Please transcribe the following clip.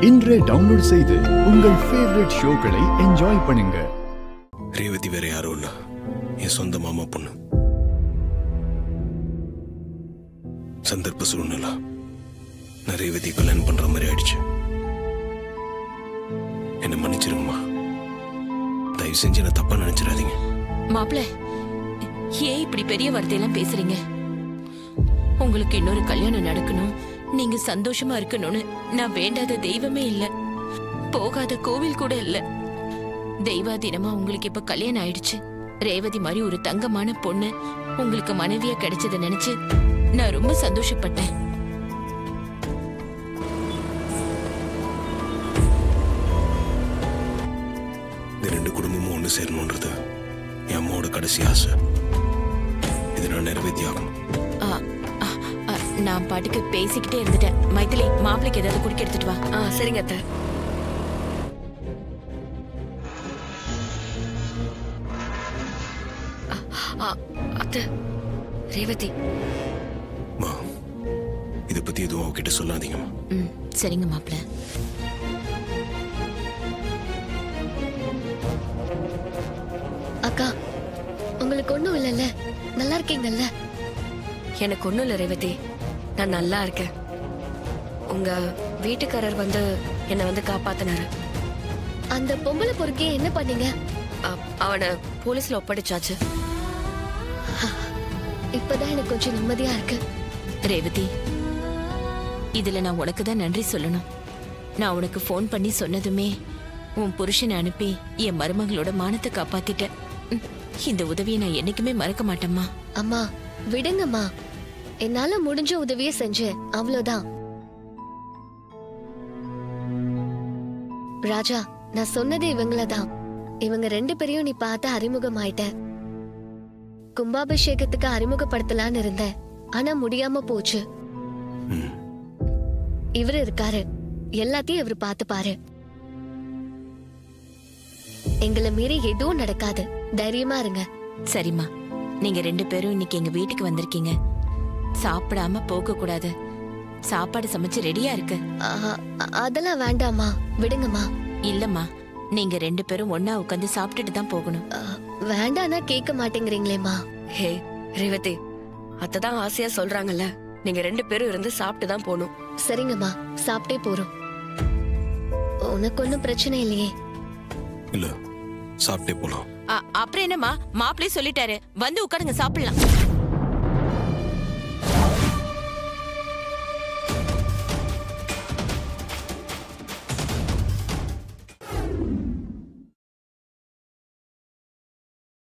இன்றே டவுன்லோட் செய்து உங்கள் ஃபேவரட் ஷோக்களை என்ஜாய் பண்ணுங்க. ரேவதி வேற யாரும் இல்ல, என் சொந்த மாமா பொண்ணு. சந்தர்ப்ப சூழ்நிலை நான் ரேவதி கல்யாணம் பண்ற மாதிரி ஆயிடுச்சு. என்ன மன்னிச்சிருங்கம்மா. தயவு செஞ்சு என்ன தப்பா நினைச்சிடாதீங்க. மாப்பிள்ள, ஏன் இப்படி பெரிய வார்த்தையெல்லாம் பேசுறீங்க? உங்களுக்கு இன்னொரு கல்யாணம் நடக்கணும், நீங்க சந்தோஷமா இருக்கணும்னு நான் வேண்டாத தெய்வமே இல்ல, போகாத கோவில் கூட இல்ல. தெய்வாதீனமா உங்களுக்கு இப்ப கல்யாணம் ஆயிடுச்சு. ரேவதி மாதிரி ஒரு தங்கமான பொண்ணு உங்களுக்கு மனைவியா கிடைச்சதை நினைச்சு நான் ரொம்ப சந்தோஷப்பட்டேன். இந்த ரெண்டு குடும்பமும் ஒண்ணு சேரணும்ன்றது என் அம்மாவோட கடைசி ஆசை. இது நான் நிறைவேற்றியாகணும். நான் பாட்டுக்கு பேசிக்கிட்டே இருந்துட்டேன். மைதிலி, மாப்பிளைக்கு ஏதாவது குடிக்க எடுத்துட்டு வா. சரிங்க அத்தை. அத்தை, ரேவதி இதை பத்தி எதுவும் அவகிட்ட சொல்லாதீங்கம்மா. சரிங்க மாப்பிள்ள. அக்கா, உங்களுக்கு ஒண்ணும் இல்லைல்ல? நல்லா இருக்கீங்கல்ல? எனக்கு ஒண்ணும் இல்ல ரேவதி, நான் நல்லா இருக்கேன். உங்க வீட்டுக்காரர் வந்து என்ன வந்து காப்பாத்தினாரு. அந்த பொம்பளை பொறுக்கே என்ன பண்ணீங்க? அவனை போலீஸ்ல ஒப்படைச்சாச்சு. இப்பதான் எனக்கு கொஞ்சம் நிம்மதியா இருக்கு. ரேவதி, இதுல நான் உனக்கு தான் நன்றி சொல்லணும். நான் உனக்கு போன் பண்ணி சொன்னதுமே உன் புருஷனை அனுப்பி என் மருமகளோட மானத்தை காப்பாத்திட்டேன். இந்த உதவியை நான் என்னைக்குமே மறக்க மாட்டேம்மா. அம்மா விடுங்கம்மா, என்னால முடிஞ்ச உதவியை செஞ்சேன், அவ்வளவுதான். ராஜா, நான் சொன்னது இவங்களதான். இவங்க ரெண்டு பேரையும் நீ பார்த்து அறிமுகமாயிட்ட. கும்பாபிஷேகத்துக்கு அறிமுகப்படுத்தலான்னு இருந்தேன், ஆனா முடியாம போச்சு. இவரு இருக்காரு, எல்லாத்தையும் இவரு பார்த்து பாரு. எங்களை மீறி எதுவும் நடக்காது, தைரியமா இருங்க. சரிம்மா, நீங்க ரெண்டு பேரும் இன்னைக்கு எங்க வீட்டுக்கு வந்திருக்கீங்க. சாப்பிடாம போக கூடாது. சாப்பாடு சமைச்சு ரெடியா இருக்கு. அதெல்லாம் வேண்டாமா, விடுங்கம்மா. இல்லம்மா, நீங்க ரெண்டு பேரும் ஒன்னா உட்காந்து சாப்பிட்டுட்டு தான் போகணும். வேண்டானா கேட்க மாட்டேங்கிறீங்களேம்மா. ஹே ரேவதி, அத்தைதான் ஆசையா சொல்றாங்கல்ல, நீங்க ரெண்டு பேரும் இருந்து சாப்பிட்டு தான் போகணும். சரிங்கம்மா, சாப்பிட்டே போறோம். உனக்கு ஒன்னும் பிரச்சனை இல்லையே? இல்ல, சாப்பிட்டே போலாம். அப்புறம் என்னம்மா, மாப்பிள்ளை சொல்லிட்டாரு, வந்து உட்காருங்க, சாப்பிடலாம்.